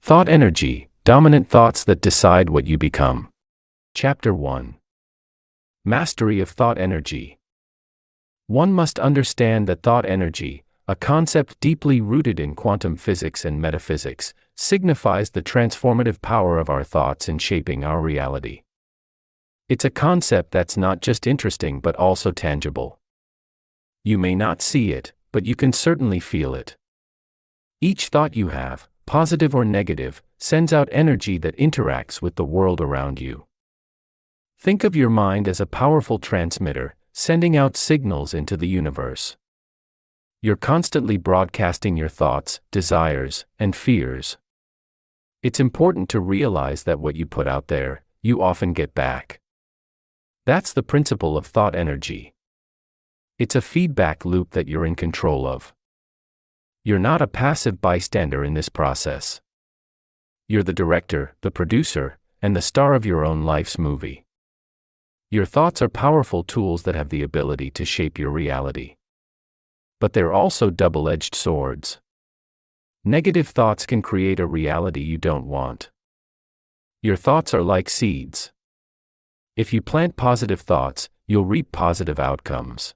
Thought energy, dominant thoughts that decide what you become. Chapter 1. Mastery of thought energy. One must understand that thought energy, a concept deeply rooted in quantum physics and metaphysics, signifies the transformative power of our thoughts in shaping our reality. It's a concept that's not just interesting but also tangible. You may not see it, but you can certainly feel it. Each thought you have, positive or negative, sends out energy that interacts with the world around you. Think of your mind as a powerful transmitter, sending out signals into the universe. You're constantly broadcasting your thoughts, desires, and fears. It's important to realize that what you put out there, you often get back. That's the principle of thought energy. It's a feedback loop that you're in control of. You're not a passive bystander in this process. You're the director, the producer, and the star of your own life's movie. Your thoughts are powerful tools that have the ability to shape your reality. But they're also double-edged swords. Negative thoughts can create a reality you don't want. Your thoughts are like seeds. If you plant positive thoughts, you'll reap positive outcomes.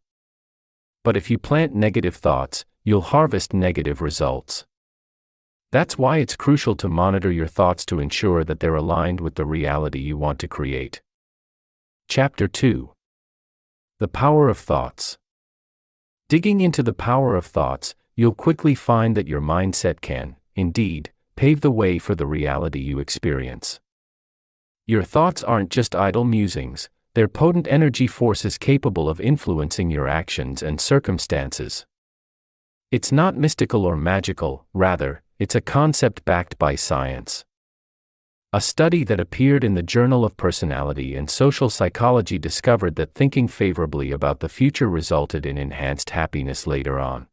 But if you plant negative thoughts, you'll harvest negative results. That's why it's crucial to monitor your thoughts to ensure that they're aligned with the reality you want to create. Chapter 2. The Power of Thoughts. Digging into the power of thoughts, you'll quickly find that your mindset can, indeed, pave the way for the reality you experience. Your thoughts aren't just idle musings, they're potent energy forces capable of influencing your actions and circumstances. It's not mystical or magical, rather, it's a concept backed by science. A study that appeared in the Journal of Personality and Social Psychology discovered that thinking favorably about the future resulted in enhanced happiness later on.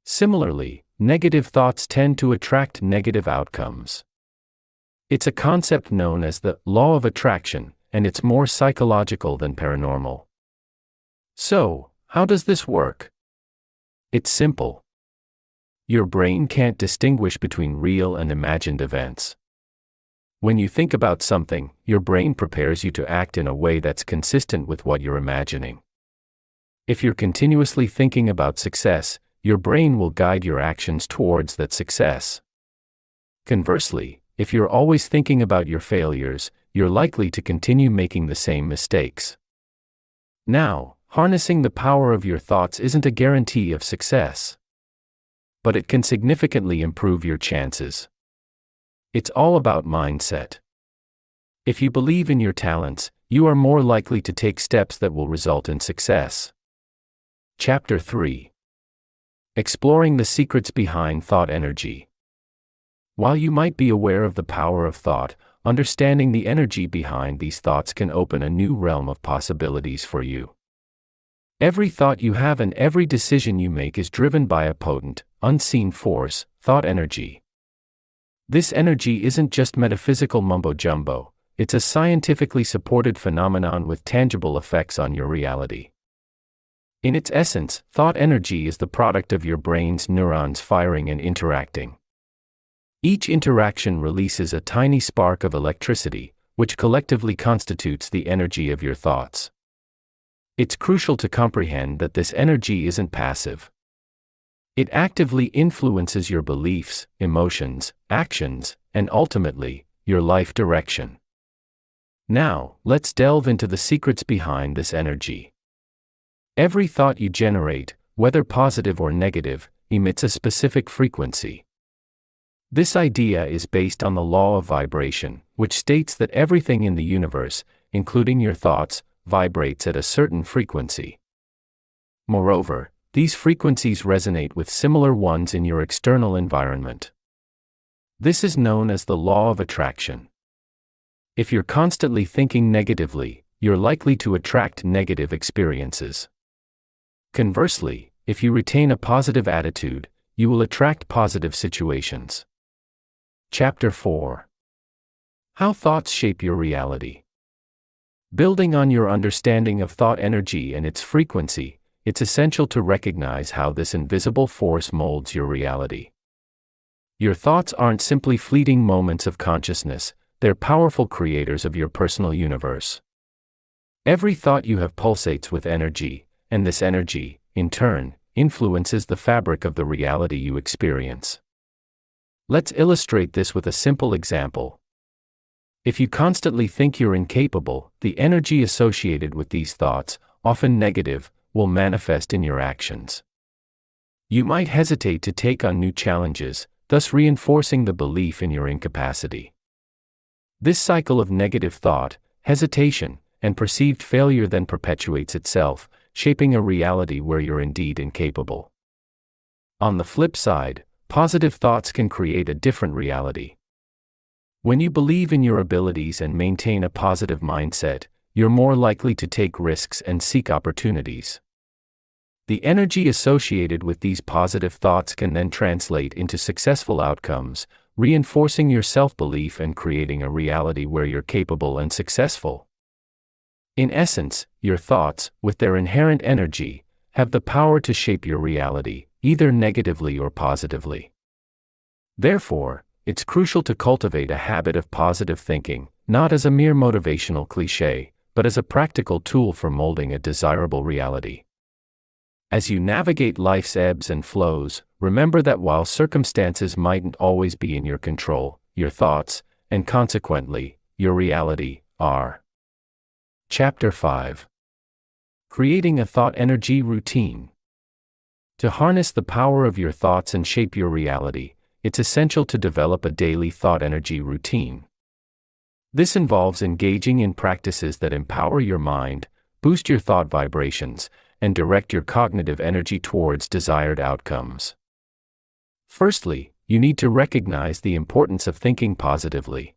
Similarly, negative thoughts tend to attract negative outcomes. It's a concept known as the law of attraction, and it's more psychological than paranormal. So, how does this work? It's simple. Your brain can't distinguish between real and imagined events. When you think about something, your brain prepares you to act in a way that's consistent with what you're imagining. If you're continuously thinking about success, your brain will guide your actions towards that success. Conversely, if you're always thinking about your failures, you're likely to continue making the same mistakes. Now, harnessing the power of your thoughts isn't a guarantee of success. But it can significantly improve your chances. It's all about mindset. If you believe in your talents, you are more likely to take steps that will result in success. Chapter 3. Exploring the secrets behind thought energy. While you might be aware of the power of thought, understanding the energy behind these thoughts can open a new realm of possibilities for you. Every thought you have and every decision you make is driven by a potent, unseen force, thought energy. This energy isn't just metaphysical mumbo-jumbo, it's a scientifically supported phenomenon with tangible effects on your reality. In its essence, thought energy is the product of your brain's neurons firing and interacting. Each interaction releases a tiny spark of electricity, which collectively constitutes the energy of your thoughts. It's crucial to comprehend that this energy isn't passive. It actively influences your beliefs, emotions, actions, and ultimately, your life direction. Now, let's delve into the secrets behind this energy. Every thought you generate, whether positive or negative, emits a specific frequency. This idea is based on the law of vibration, which states that everything in the universe, including your thoughts, vibrates at a certain frequency. Moreover, these frequencies resonate with similar ones in your external environment. This is known as the law of attraction. If you're constantly thinking negatively, you're likely to attract negative experiences. Conversely, if you retain a positive attitude, you will attract positive situations. Chapter 4. How thoughts shape your reality. Building on your understanding of thought energy and its frequency, it's essential to recognize how this invisible force molds your reality. Your thoughts aren't simply fleeting moments of consciousness, they're powerful creators of your personal universe. Every thought you have pulsates with energy, and this energy, in turn, influences the fabric of the reality you experience. Let's illustrate this with a simple example. If you constantly think you're incapable, the energy associated with these thoughts, often negative, will manifest in your actions. You might hesitate to take on new challenges, thus reinforcing the belief in your incapacity. This cycle of negative thought, hesitation, and perceived failure then perpetuates itself, shaping a reality where you're indeed incapable. On the flip side, positive thoughts can create a different reality. When you believe in your abilities and maintain a positive mindset, you're more likely to take risks and seek opportunities. The energy associated with these positive thoughts can then translate into successful outcomes, reinforcing your self-belief and creating a reality where you're capable and successful. In essence, your thoughts, with their inherent energy, have the power to shape your reality, either negatively or positively. Therefore, it's crucial to cultivate a habit of positive thinking, not as a mere motivational cliché, but as a practical tool for molding a desirable reality. As you navigate life's ebbs and flows, remember that while circumstances mightn't always be in your control, your thoughts, and consequently, your reality, are. Chapter 5. Creating a thought-energy routine. To harness the power of your thoughts and shape your reality, it's essential to develop a daily thought-energy routine. This involves engaging in practices that empower your mind, boost your thought vibrations, and direct your cognitive energy towards desired outcomes. Firstly, you need to recognize the importance of thinking positively.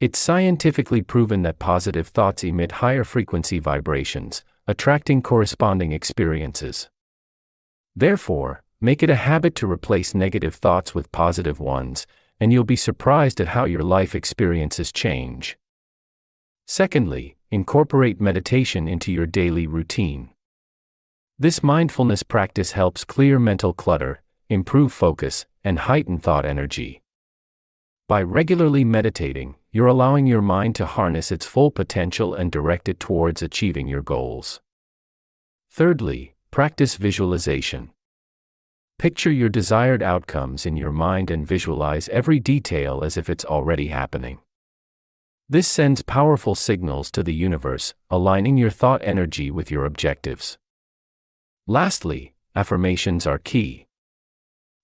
It's scientifically proven that positive thoughts emit higher frequency vibrations, attracting corresponding experiences. Therefore, make it a habit to replace negative thoughts with positive ones, and you'll be surprised at how your life experiences change. Secondly, incorporate meditation into your daily routine. This mindfulness practice helps clear mental clutter, improve focus, and heighten thought energy. By regularly meditating, you're allowing your mind to harness its full potential and direct it towards achieving your goals. Thirdly, practice visualization. Picture your desired outcomes in your mind and visualize every detail as if it's already happening. This sends powerful signals to the universe, aligning your thought energy with your objectives. Lastly, affirmations are key.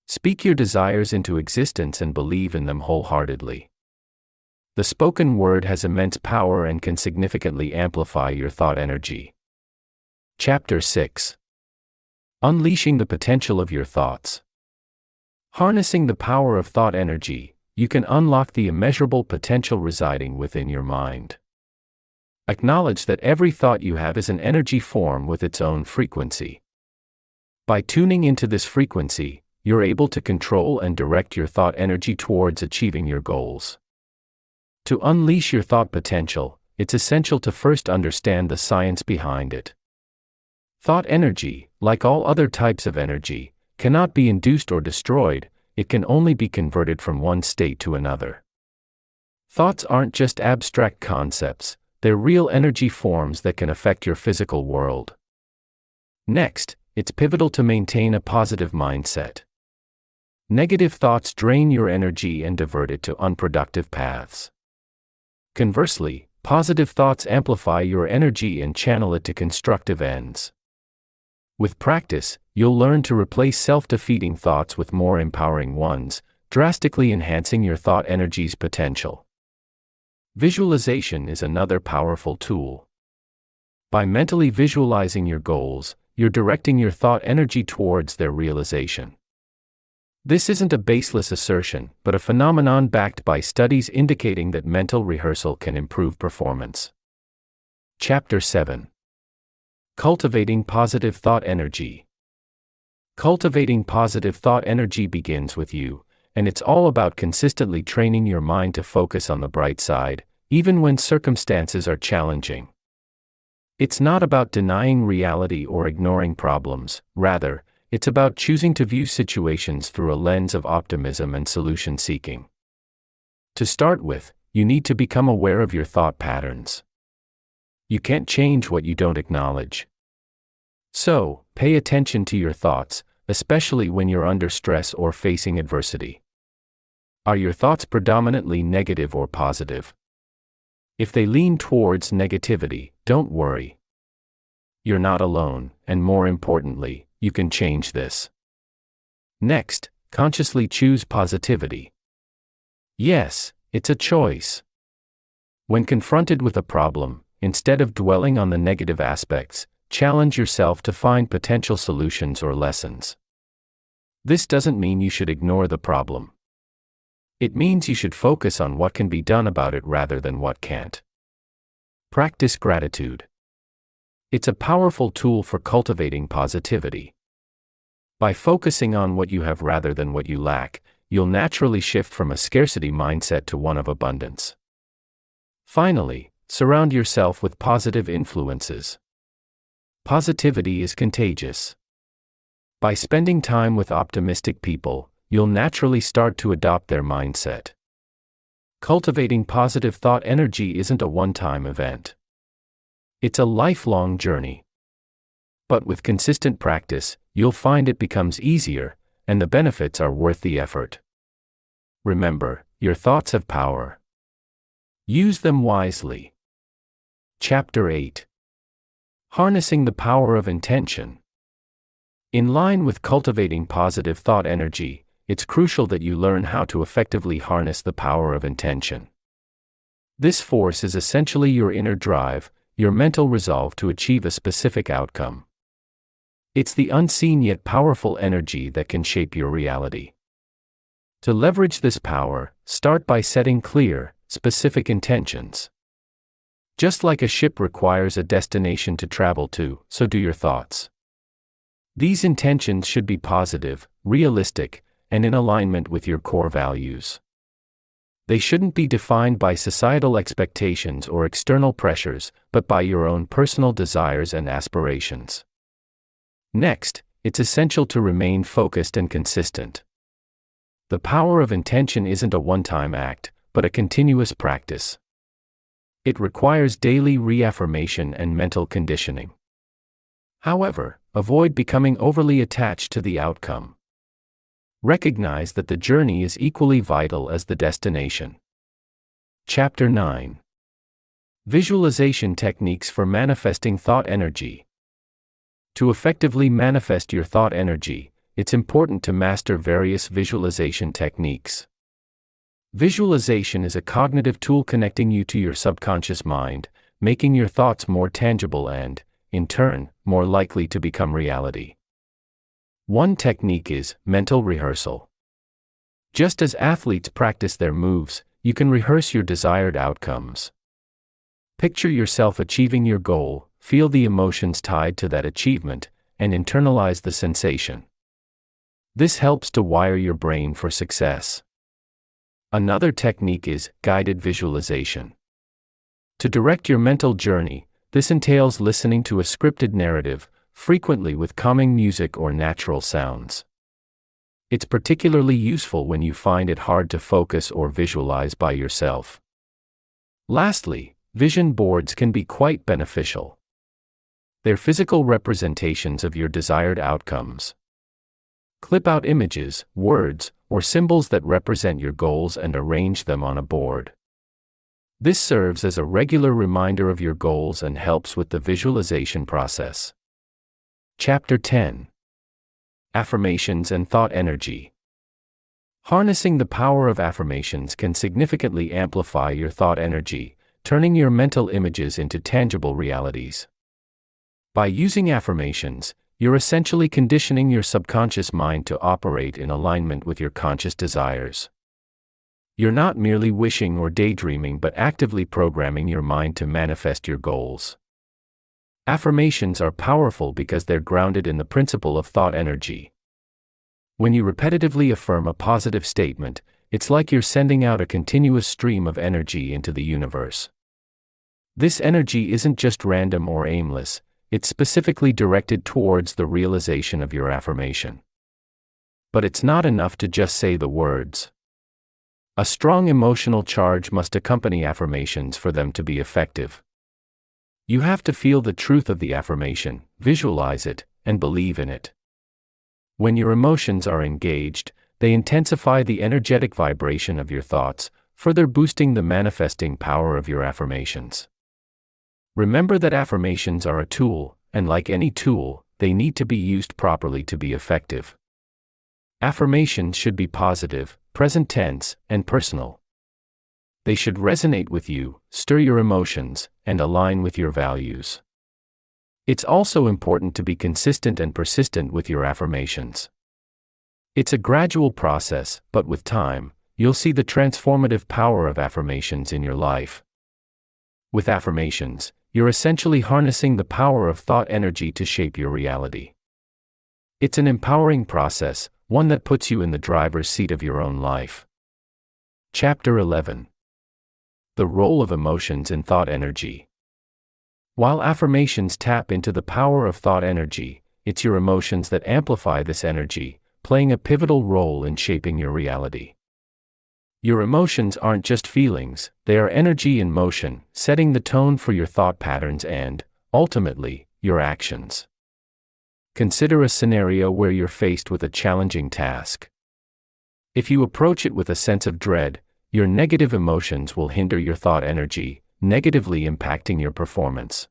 Speak your desires into existence and believe in them wholeheartedly. The spoken word has immense power and can significantly amplify your thought energy. Chapter 6. Unleashing the potential of your thoughts. Harnessing the power of thought energy, you can unlock the immeasurable potential residing within your mind. Acknowledge that every thought you have is an energy form with its own frequency. By tuning into this frequency, you're able to control and direct your thought energy towards achieving your goals. To unleash your thought potential, it's essential to first understand the science behind it. Thought energy, like all other types of energy, cannot be induced or destroyed, it can only be converted from one state to another. Thoughts aren't just abstract concepts, they're real energy forms that can affect your physical world. Next, it's pivotal to maintain a positive mindset. Negative thoughts drain your energy and divert it to unproductive paths. Conversely, positive thoughts amplify your energy and channel it to constructive ends. With practice, you'll learn to replace self-defeating thoughts with more empowering ones, drastically enhancing your thought energy's potential. Visualization is another powerful tool. By mentally visualizing your goals, you're directing your thought energy towards their realization. This isn't a baseless assertion, but a phenomenon backed by studies indicating that mental rehearsal can improve performance. Chapter 7. Cultivating positive thought energy. Cultivating positive thought energy begins with you, and it's all about consistently training your mind to focus on the bright side, even when circumstances are challenging. It's not about denying reality or ignoring problems, rather, It's about choosing to view situations through a lens of optimism and solution seeking. To start with, you need to become aware of your thought patterns. You can't change what you don't acknowledge. So, pay attention to your thoughts, especially when you're under stress or facing adversity. Are your thoughts predominantly negative or positive? If they lean towards negativity, don't worry. You're not alone, and more importantly, you can change this. Next, consciously choose positivity. Yes, it's a choice. When confronted with a problem, instead of dwelling on the negative aspects, challenge yourself to find potential solutions or lessons. This doesn't mean you should ignore the problem. It means you should focus on what can be done about it rather than what can't. Practice gratitude. It's a powerful tool for cultivating positivity. By focusing on what you have rather than what you lack, you'll naturally shift from a scarcity mindset to one of abundance. Finally, surround yourself with positive influences. Positivity is contagious. By spending time with optimistic people, you'll naturally start to adopt their mindset. Cultivating positive thought energy isn't a one-time event. It's a lifelong journey. But with consistent practice, you'll find it becomes easier, and the benefits are worth the effort. Remember, your thoughts have power. Use them wisely. Chapter 8. Harnessing the power of intention. In line with cultivating positive thought energy, it's crucial that you learn how to effectively harness the power of intention. This force is essentially your inner drive, your mental resolve to achieve a specific outcome. It's the unseen yet powerful energy that can shape your reality. To leverage this power, start by setting clear, specific intentions. Just like a ship requires a destination to travel to, so do your thoughts. These intentions should be positive, realistic, and in alignment with your core values. They shouldn't be defined by societal expectations or external pressures, but by your own personal desires and aspirations. Next, it's essential to remain focused and consistent. The power of intention isn't a one-time act, but a continuous practice. It requires daily reaffirmation and mental conditioning. However, avoid becoming overly attached to the outcome. Recognize that the journey is equally vital as the destination. Chapter 9. Visualization techniques for manifesting thought energy. To effectively manifest your thought energy, it's important to master various visualization techniques. Visualization is a cognitive tool connecting you to your subconscious mind, making your thoughts more tangible and, in turn, more likely to become reality. One technique is mental rehearsal. Just as athletes practice their moves, you can rehearse your desired outcomes. Picture yourself achieving your goal, feel the emotions tied to that achievement, and internalize the sensation. This helps to wire your brain for success. Another technique is guided visualization. To direct your mental journey, this entails listening to a scripted narrative, frequently with calming music or natural sounds. It's particularly useful when you find it hard to focus or visualize by yourself. Lastly, vision boards can be quite beneficial. They're physical representations of your desired outcomes. Clip out images, words, or symbols that represent your goals and arrange them on a board. This serves as a regular reminder of your goals and helps with the visualization process. Chapter 10. Affirmations and thought energy. Harnessing the power of affirmations can significantly amplify your thought energy, turning your mental images into tangible realities. By using affirmations, you're essentially conditioning your subconscious mind to operate in alignment with your conscious desires. You're not merely wishing or daydreaming but actively programming your mind to manifest your goals. Affirmations are powerful because they're grounded in the principle of thought energy. When you repetitively affirm a positive statement, it's like you're sending out a continuous stream of energy into the universe. This energy isn't just random or aimless, it's specifically directed towards the realization of your affirmation. But it's not enough to just say the words. A strong emotional charge must accompany affirmations for them to be effective. You have to feel the truth of the affirmation, visualize it, and believe in it. When your emotions are engaged, they intensify the energetic vibration of your thoughts, further boosting the manifesting power of your affirmations. Remember that affirmations are a tool, and like any tool, they need to be used properly to be effective. Affirmations should be positive, present tense, and personal. They should resonate with you, stir your emotions, and align with your values. It's also important to be consistent and persistent with your affirmations. It's a gradual process, but with time, you'll see the transformative power of affirmations in your life. With affirmations, you're essentially harnessing the power of thought energy to shape your reality. It's an empowering process, one that puts you in the driver's seat of your own life. Chapter 11. The role of emotions in thought energy. While affirmations tap into the power of thought energy, it's your emotions that amplify this energy, playing a pivotal role in shaping your reality. Your emotions aren't just feelings, they are energy in motion, setting the tone for your thought patterns and, ultimately, your actions. Consider a scenario where you're faced with a challenging task. If you approach it with a sense of dread, your negative emotions will hinder your thought energy, negatively impacting your performance.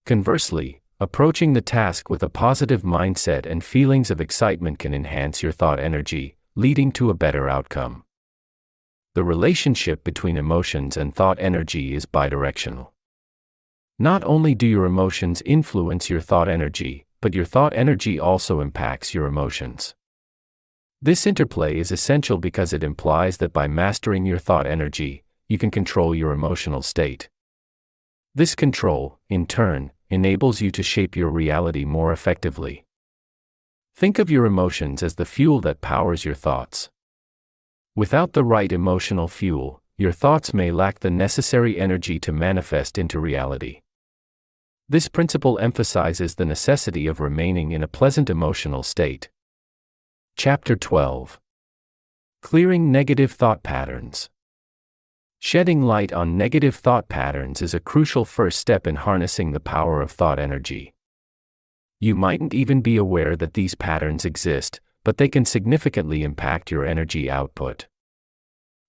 Conversely, approaching the task with a positive mindset and feelings of excitement can enhance your thought energy, leading to a better outcome. The relationship between emotions and thought energy is bidirectional. Not only do your emotions influence your thought energy, but your thought energy also impacts your emotions. This interplay is essential because it implies that by mastering your thought energy, you can control your emotional state. This control, in turn, enables you to shape your reality more effectively. Think of your emotions as the fuel that powers your thoughts. Without the right emotional fuel, your thoughts may lack the necessary energy to manifest into reality. This principle emphasizes the necessity of remaining in a pleasant emotional state. Chapter 12. Clearing negative thought patterns. Shedding light on negative thought patterns is a crucial first step in harnessing the power of thought energy. You mightn't even be aware that these patterns exist, but they can significantly impact your energy output.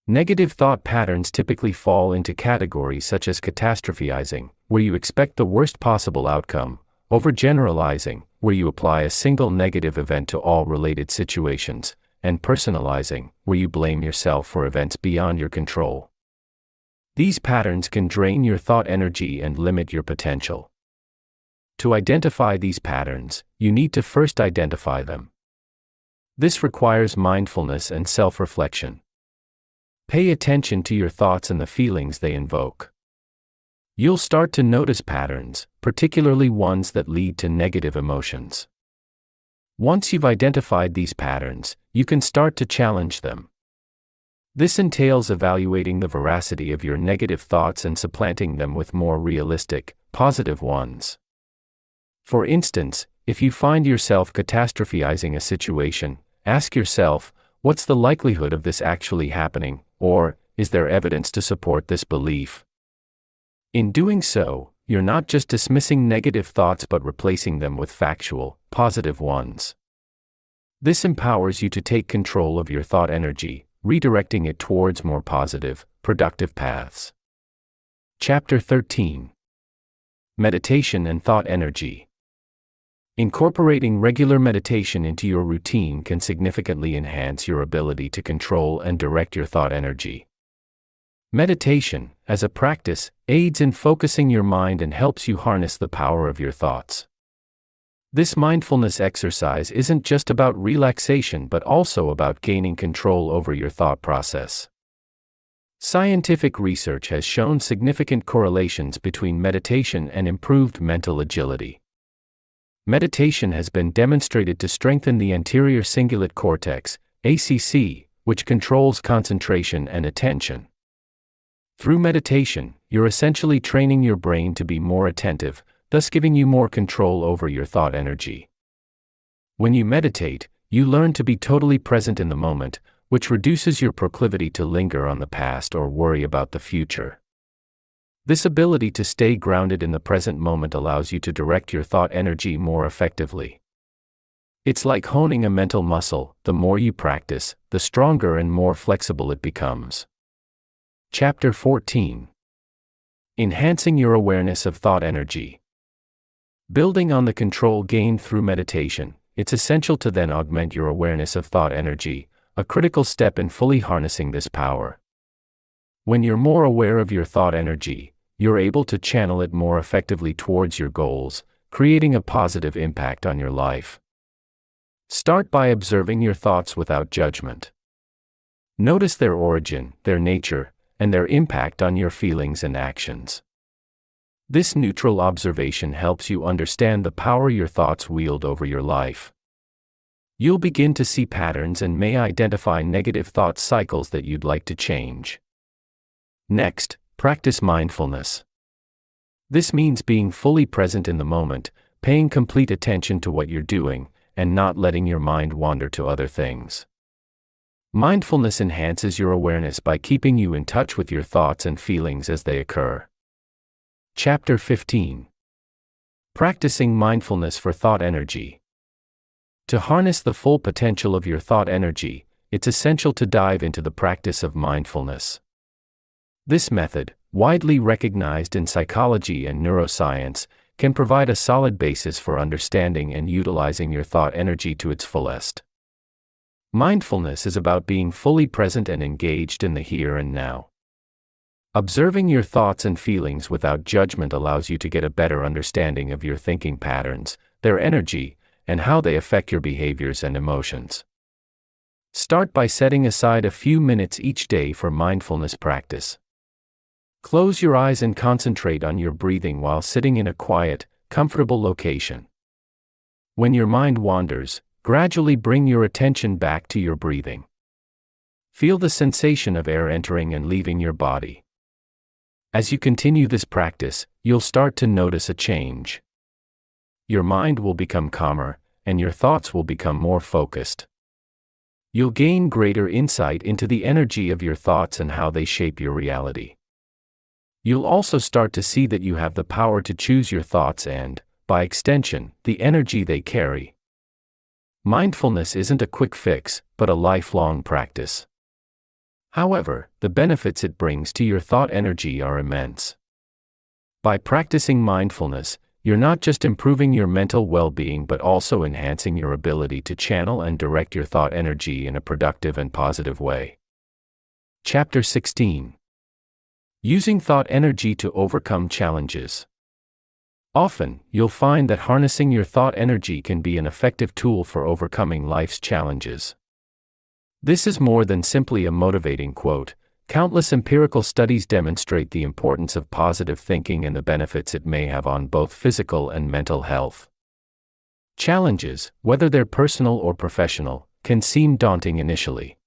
Negative thought patterns typically fall into categories such as catastrophizing, where you expect the worst possible outcome, overgeneralizing, where you apply a single negative event to all related situations, and personalizing, where you blame yourself for events beyond your control. These patterns can drain your thought energy and limit your potential. To identify these patterns, you need to first identify them. This requires mindfulness and self-reflection. Pay attention to your thoughts and the feelings they invoke. You'll start to notice patterns, particularly ones that lead to negative emotions. Once you've identified these patterns, you can start to challenge them. This entails evaluating the veracity of your negative thoughts and supplanting them with more realistic, positive ones. For instance, if you find yourself catastrophizing a situation, ask yourself, what's the likelihood of this actually happening, or, is there evidence to support this belief? In doing so, you're not just dismissing negative thoughts but replacing them with factual, positive ones. This empowers you to take control of your thought energy, redirecting it towards more positive, productive paths. Chapter 13. Meditation and Thought Energy. Incorporating regular meditation into your routine can significantly enhance your ability to control and direct your thought energy. Meditation, as a practice, aids in focusing your mind and helps you harness the power of your thoughts. This mindfulness exercise isn't just about relaxation but also about gaining control over your thought process. Scientific research has shown significant correlations between meditation and improved mental agility. Meditation has been demonstrated to strengthen the anterior cingulate cortex, ACC, which controls concentration and attention. Through meditation, you're essentially training your brain to be more attentive, thus giving you more control over your thought energy. When you meditate, you learn to be totally present in the moment, which reduces your proclivity to linger on the past or worry about the future. This ability to stay grounded in the present moment allows you to direct your thought energy more effectively. It's like honing a mental muscle. The more you practice, the stronger and more flexible it becomes. Chapter 14. Enhancing your awareness of thought energy. Building on the control gained through meditation, it's essential to then augment your awareness of thought energy, a critical step in fully harnessing this power. When you're more aware of your thought energy, you're able to channel it more effectively towards your goals, creating a positive impact on your life. Start by observing your thoughts without judgment. Notice their origin, their nature, and their impact on your feelings and actions. This neutral observation helps you understand the power your thoughts wield over your life. You'll begin to see patterns and may identify negative thought cycles that you'd like to change. Next, practice mindfulness. This means being fully present in the moment, paying complete attention to what you're doing, and not letting your mind wander to other things. Mindfulness enhances your awareness by keeping you in touch with your thoughts and feelings as they occur. Chapter 15. Practicing mindfulness for thought energy. To harness the full potential of your thought energy, it's essential to dive into the practice of mindfulness. This method, widely recognized in psychology and neuroscience, can provide a solid basis for understanding and utilizing your thought energy to its fullest. Mindfulness is about being fully present and engaged in the here and now. Observing your thoughts and feelings without judgment allows you to get a better understanding of your thinking patterns, their energy, and how they affect your behaviors and emotions. Start by setting aside a few minutes each day for mindfulness practice. Close your eyes and concentrate on your breathing while sitting in a quiet, comfortable location. When your mind wanders, gradually bring your attention back to your breathing. Feel the sensation of air entering and leaving your body. As you continue this practice, you'll start to notice a change. Your mind will become calmer, and your thoughts will become more focused. You'll gain greater insight into the energy of your thoughts and how they shape your reality. You'll also start to see that you have the power to choose your thoughts and, by extension, the energy they carry. Mindfulness isn't a quick fix, but a lifelong practice. However, the benefits it brings to your thought energy are immense. By practicing mindfulness, you're not just improving your mental well-being but also enhancing your ability to channel and direct your thought energy in a productive and positive way. Chapter 16. Using thought energy to overcome challenges. Often, you'll find that harnessing your thought energy can be an effective tool for overcoming life's challenges. This is more than simply a motivating quote. Countless empirical studies demonstrate the importance of positive thinking and the benefits it may have on both physical and mental health. Challenges, whether they're personal or professional, can seem daunting initially.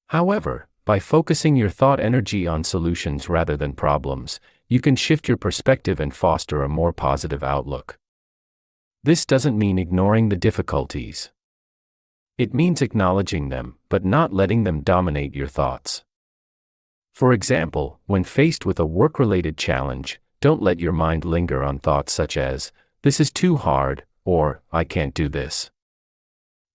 However, by focusing your thought energy on solutions rather than problems, you can shift your perspective and foster a more positive outlook. This doesn't mean ignoring the difficulties. It means acknowledging them, but not letting them dominate your thoughts. For example, when faced with a work-related challenge, don't let your mind linger on thoughts such as, "This is too hard," or "I can't do this."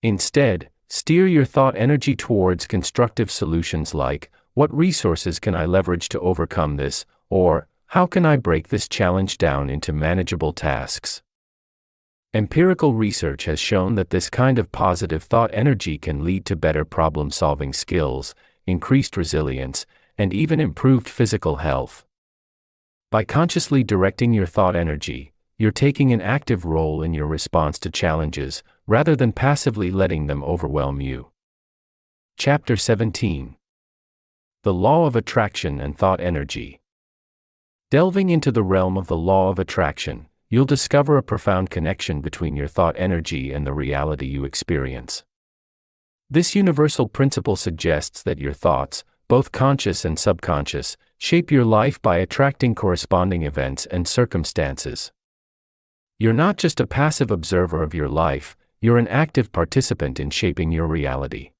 Instead, steer your thought energy towards constructive solutions like, "What resources can I leverage to overcome this?" or "How can I break this challenge down into manageable tasks?" Empirical research has shown that this kind of positive thought energy can lead to better problem-solving skills, increased resilience, and even improved physical health. By consciously directing your thought energy, you're taking an active role in your response to challenges, rather than passively letting them overwhelm you. Chapter 17. The Law of Attraction and Thought Energy. Delving into the realm of the law of attraction, you'll discover a profound connection between your thought energy and the reality you experience. This universal principle suggests that your thoughts, both conscious and subconscious, shape your life by attracting corresponding events and circumstances. You're not just a passive observer of your life, you're an active participant in shaping your reality.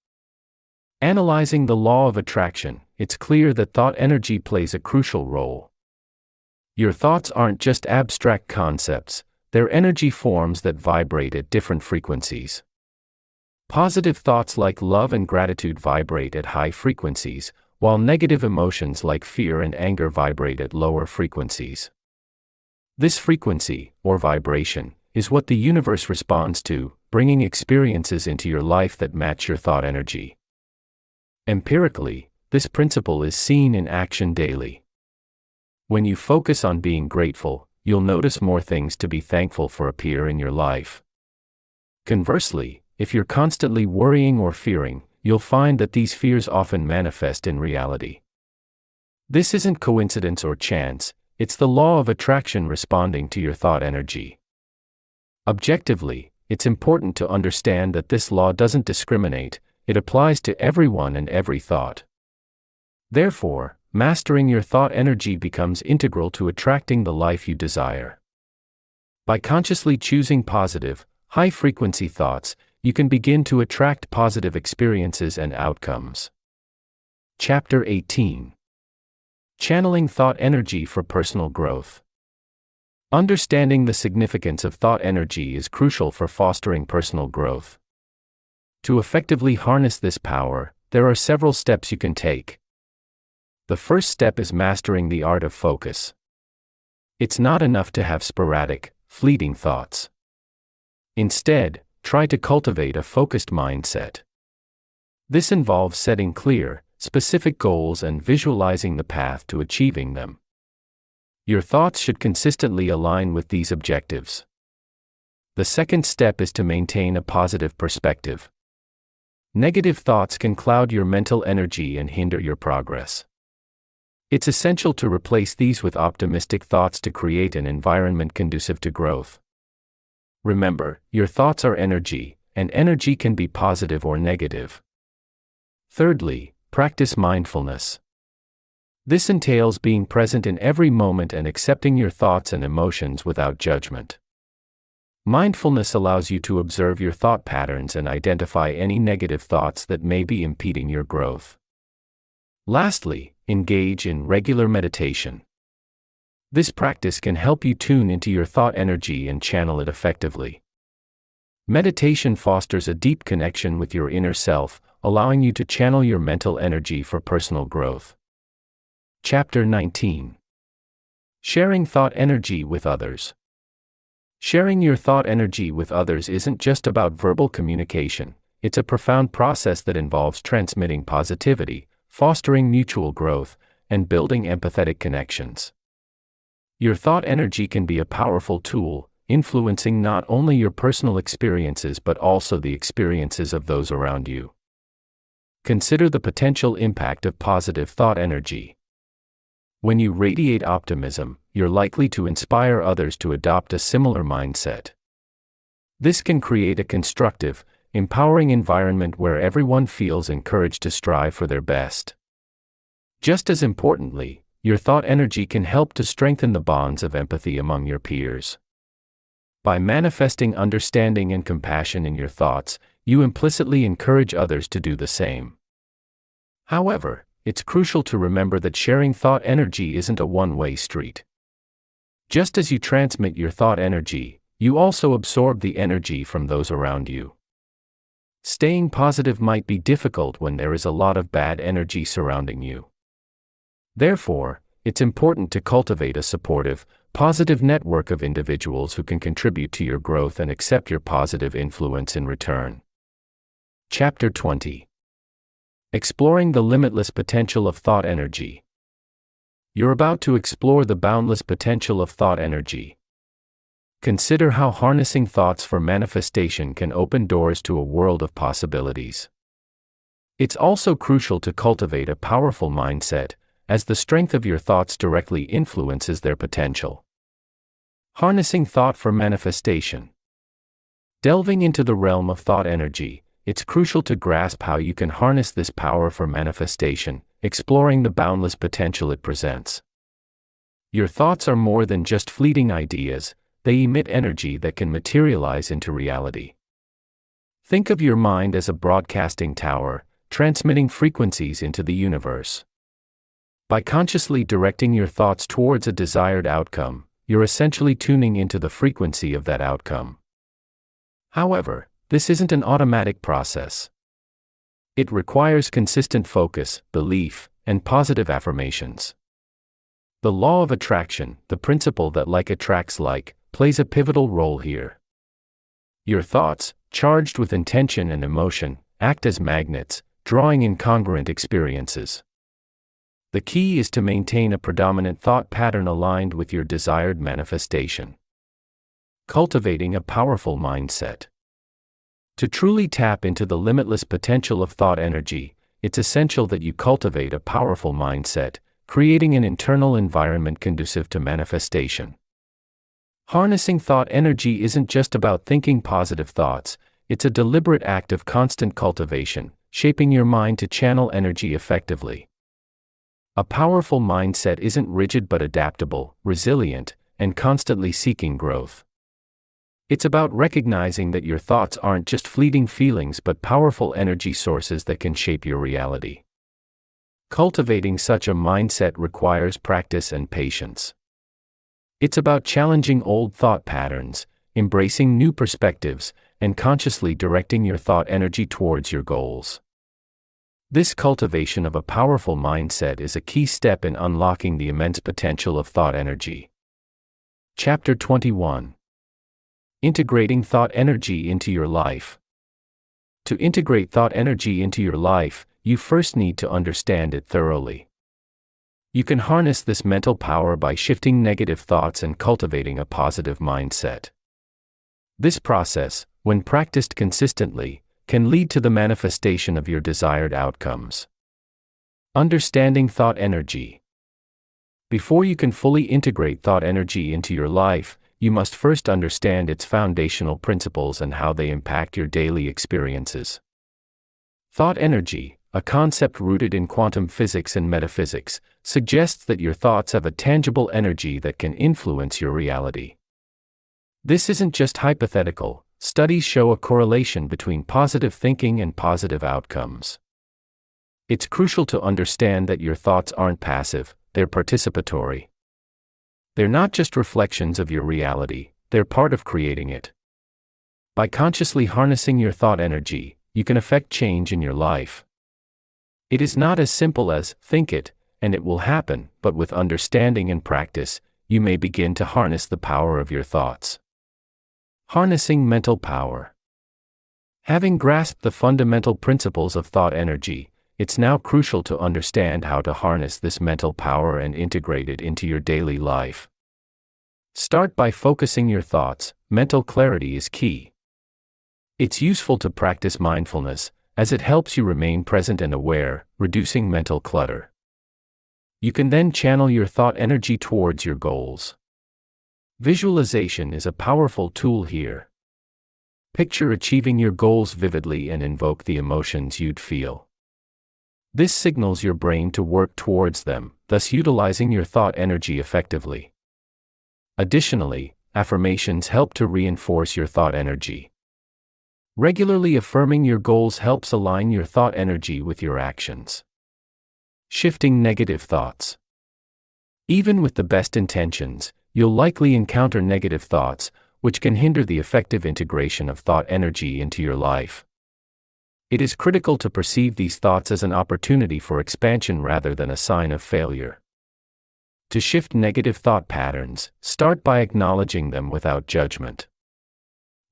Analyzing the law of attraction, it's clear that thought energy plays a crucial role. Your thoughts aren't just abstract concepts, they're energy forms that vibrate at different frequencies. Positive thoughts like love and gratitude vibrate at high frequencies, while negative emotions like fear and anger vibrate at lower frequencies. This frequency, or vibration, is what the universe responds to, bringing experiences into your life that match your thought energy. Empirically, this principle is seen in action daily. When you focus on being grateful, you'll notice more things to be thankful for appear in your life. Conversely, if you're constantly worrying or fearing, you'll find that these fears often manifest in reality. This isn't coincidence or chance, it's the law of attraction responding to your thought energy. Objectively, it's important to understand that this law doesn't discriminate, it applies to everyone and every thought. Therefore, mastering your thought energy becomes integral to attracting the life you desire. By consciously choosing positive, high-frequency thoughts, you can begin to attract positive experiences and outcomes. Chapter 18. Channeling Thought Energy for Personal Growth. Understanding the significance of thought energy is crucial for fostering personal growth. To effectively harness this power, there are several steps you can take. The first step is mastering the art of focus. It's not enough to have sporadic, fleeting thoughts. Instead, try to cultivate a focused mindset. This involves setting clear, specific goals and visualizing the path to achieving them. Your thoughts should consistently align with these objectives. The second step is to maintain a positive perspective. Negative thoughts can cloud your mental energy and hinder your progress. It's essential to replace these with optimistic thoughts to create an environment conducive to growth. Remember, your thoughts are energy, and energy can be positive or negative. Thirdly, practice mindfulness. This entails being present in every moment and accepting your thoughts and emotions without judgment. Mindfulness allows you to observe your thought patterns and identify any negative thoughts that may be impeding your growth. Lastly, engage in regular meditation. This practice can help you tune into your thought energy and channel it effectively. Meditation fosters a deep connection with your inner self, allowing you to channel your mental energy for personal growth. Chapter 19. Sharing thought energy with others. Sharing your thought energy with others isn't just about verbal communication, it's a profound process that involves transmitting positivity, fostering mutual growth, and building empathetic connections. Your thought energy can be a powerful tool, influencing not only your personal experiences but also the experiences of those around you. Consider the potential impact of positive thought energy. When you radiate optimism, you're likely to inspire others to adopt a similar mindset. This can create a constructive, empowering environment where everyone feels encouraged to strive for their best. Just as importantly, your thought energy can help to strengthen the bonds of empathy among your peers. By manifesting understanding and compassion in your thoughts, you implicitly encourage others to do the same. However, it's crucial to remember that sharing thought energy isn't a one-way street. Just as you transmit your thought energy, you also absorb the energy from those around you. Staying positive might be difficult when there is a lot of bad energy surrounding you. Therefore, it's important to cultivate a supportive, positive network of individuals who can contribute to your growth and accept your positive influence in return. Chapter 20. Exploring the limitless potential of thought energy. You're about to explore the boundless potential of thought energy. Consider how harnessing thoughts for manifestation can open doors to a world of possibilities. It's also crucial to cultivate a powerful mindset, as the strength of your thoughts directly influences their potential. Harnessing thought for manifestation. Delving into the realm of thought energy, it's crucial to grasp how you can harness this power for manifestation, exploring the boundless potential it presents. Your thoughts are more than just fleeting ideas, they emit energy that can materialize into reality. Think of your mind as a broadcasting tower, transmitting frequencies into the universe. By consciously directing your thoughts towards a desired outcome, you're essentially tuning into the frequency of that outcome. However, this isn't an automatic process. It requires consistent focus, belief, and positive affirmations. The law of attraction, the principle that like attracts like, plays a pivotal role here. Your thoughts, charged with intention and emotion, act as magnets, drawing in congruent experiences. The key is to maintain a predominant thought pattern aligned with your desired manifestation. Cultivating a powerful mindset. To truly tap into the limitless potential of thought energy, it's essential that you cultivate a powerful mindset, creating an internal environment conducive to manifestation. Harnessing thought energy isn't just about thinking positive thoughts, it's a deliberate act of constant cultivation, shaping your mind to channel energy effectively. A powerful mindset isn't rigid but adaptable, resilient, and constantly seeking growth. It's about recognizing that your thoughts aren't just fleeting feelings but powerful energy sources that can shape your reality. Cultivating such a mindset requires practice and patience. It's about challenging old thought patterns, embracing new perspectives, and consciously directing your thought energy towards your goals. This cultivation of a powerful mindset is a key step in unlocking the immense potential of thought energy. Chapter 21. Integrating thought energy into your life. To integrate thought energy into your life, you first need to understand it thoroughly. You can harness this mental power by shifting negative thoughts and cultivating a positive mindset. This process, when practiced consistently, can lead to the manifestation of your desired outcomes. Understanding thought energy. Before you can fully integrate thought energy into your life, you must first understand its foundational principles and how they impact your daily experiences. Thought energy, a concept rooted in quantum physics and metaphysics, suggests that your thoughts have a tangible energy that can influence your reality. This isn't just hypothetical. Studies show a correlation between positive thinking and positive outcomes. It's crucial to understand that your thoughts aren't passive, they're participatory. They're not just reflections of your reality, they're part of creating it. By consciously harnessing your thought energy, you can affect change in your life. It is not as simple as, think it, and it will happen, but with understanding and practice, you may begin to harness the power of your thoughts. Harnessing mental power. Having grasped the fundamental principles of thought energy, it's now crucial to understand how to harness this mental power and integrate it into your daily life. Start by focusing your thoughts. Mental clarity is key. It's useful to practice mindfulness, as it helps you remain present and aware, reducing mental clutter. You can then channel your thought energy towards your goals. Visualization is a powerful tool here. Picture achieving your goals vividly and invoke the emotions you'd feel. This signals your brain to work towards them, thus utilizing your thought energy effectively. Additionally, affirmations help to reinforce your thought energy. Regularly affirming your goals helps align your thought energy with your actions. Shifting negative thoughts. Even with the best intentions, you'll likely encounter negative thoughts, which can hinder the effective integration of thought energy into your life. It is critical to perceive these thoughts as an opportunity for expansion rather than a sign of failure. To shift negative thought patterns, start by acknowledging them without judgment.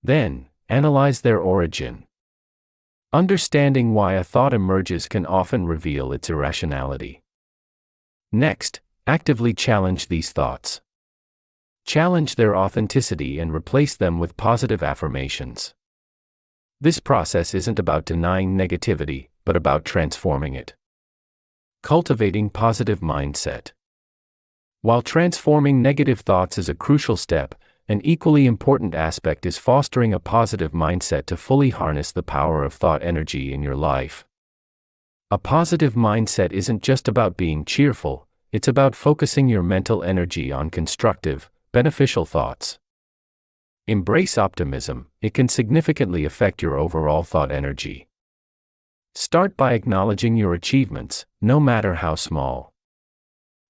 Then, analyze their origin. Understanding why a thought emerges can often reveal its irrationality. Next, actively challenge these thoughts. Challenge their authenticity and replace them with positive affirmations. This process isn't about denying negativity, but about transforming it. Cultivating positive mindset. While transforming negative thoughts is a crucial step, an equally important aspect is fostering a positive mindset to fully harness the power of thought energy in your life. A positive mindset isn't just about being cheerful, it's about focusing your mental energy on constructive, beneficial thoughts. Embrace optimism, it can significantly affect your overall thought energy. Start by acknowledging your achievements, no matter how small.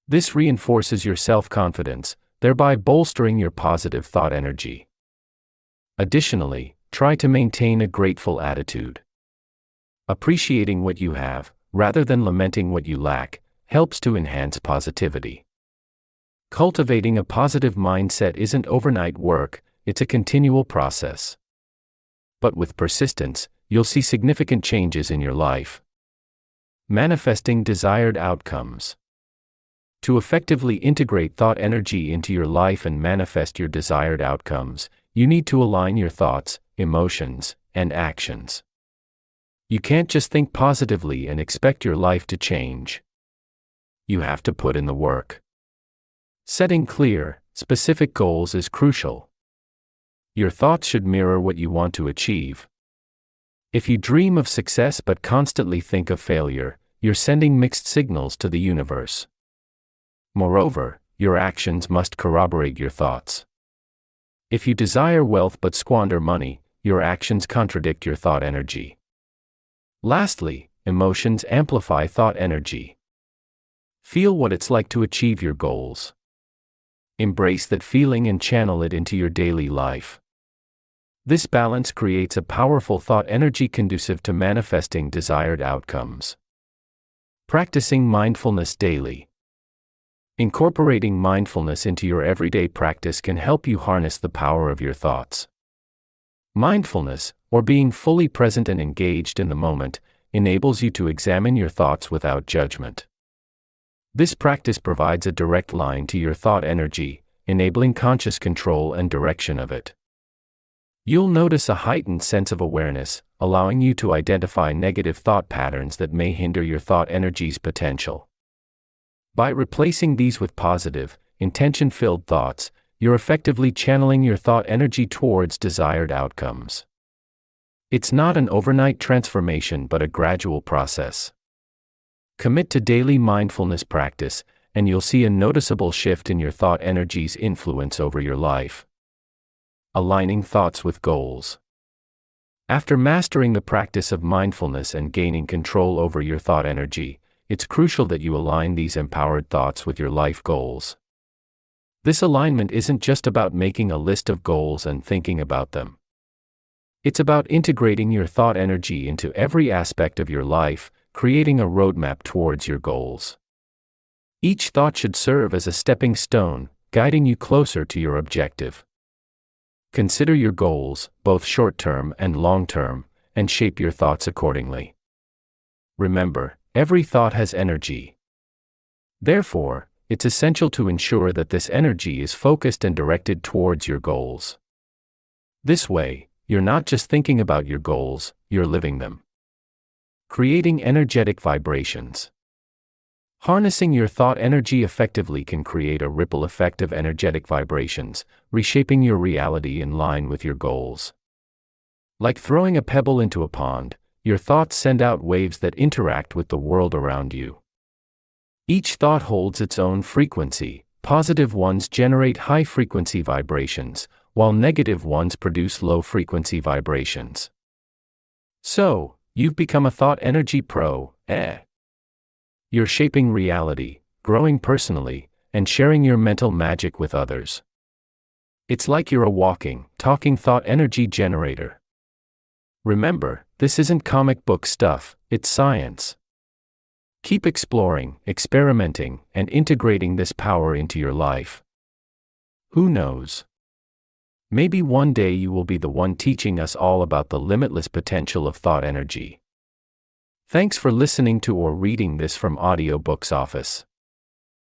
This reinforces your self-confidence, thereby bolstering your positive thought energy. Additionally, try to maintain a grateful attitude. Appreciating what you have, rather than lamenting what you lack, helps to enhance positivity. Cultivating a positive mindset isn't overnight work, it's a continual process. But with persistence, you'll see significant changes in your life. Manifesting desired outcomes. To effectively integrate thought energy into your life and manifest your desired outcomes, you need to align your thoughts, emotions, and actions. You can't just think positively and expect your life to change. You have to put in the work. Setting clear, specific goals is crucial. Your thoughts should mirror what you want to achieve. If you dream of success but constantly think of failure, you're sending mixed signals to the universe. Moreover, your actions must corroborate your thoughts. If you desire wealth but squander money, your actions contradict your thought energy. Lastly, emotions amplify thought energy. Feel what it's like to achieve your goals. Embrace that feeling and channel it into your daily life. This balance creates a powerful thought energy conducive to manifesting desired outcomes. Practicing mindfulness daily. Incorporating mindfulness into your everyday practice can help you harness the power of your thoughts. Mindfulness, or being fully present and engaged in the moment, enables you to examine your thoughts without judgment. This practice provides a direct line to your thought energy, enabling conscious control and direction of it. You'll notice a heightened sense of awareness, allowing you to identify negative thought patterns that may hinder your thought energy's potential. By replacing these with positive, intention-filled thoughts, you're effectively channeling your thought energy towards desired outcomes. It's not an overnight transformation but a gradual process. Commit to daily mindfulness practice, and you'll see a noticeable shift in your thought energy's influence over your life. Aligning thoughts with goals. After mastering the practice of mindfulness and gaining control over your thought energy, it's crucial that you align these empowered thoughts with your life goals. This alignment isn't just about making a list of goals and thinking about them. It's about integrating your thought energy into every aspect of your life, creating a roadmap towards your goals. Each thought should serve as a stepping stone, guiding you closer to your objective. Consider your goals, both short-term and long-term, and shape your thoughts accordingly. Remember, every thought has energy. Therefore, it's essential to ensure that this energy is focused and directed towards your goals. This way, you're not just thinking about your goals, you're living them. Creating energetic vibrations. Harnessing your thought energy effectively can create a ripple effect of energetic vibrations, reshaping your reality in line with your goals. Like throwing a pebble into a pond, your thoughts send out waves that interact with the world around you. Each thought holds its own frequency. Positive ones generate high-frequency vibrations, while negative ones produce low-frequency vibrations. So, you've become a thought energy pro, You're shaping reality, growing personally, and sharing your mental magic with others. It's like you're a walking, talking thought energy generator. Remember, this isn't comic book stuff, it's science. Keep exploring, experimenting, and integrating this power into your life. Who knows? Maybe one day you will be the one teaching us all about the limitless potential of thought energy. Thanks for listening to or reading this from Audiobooks Office.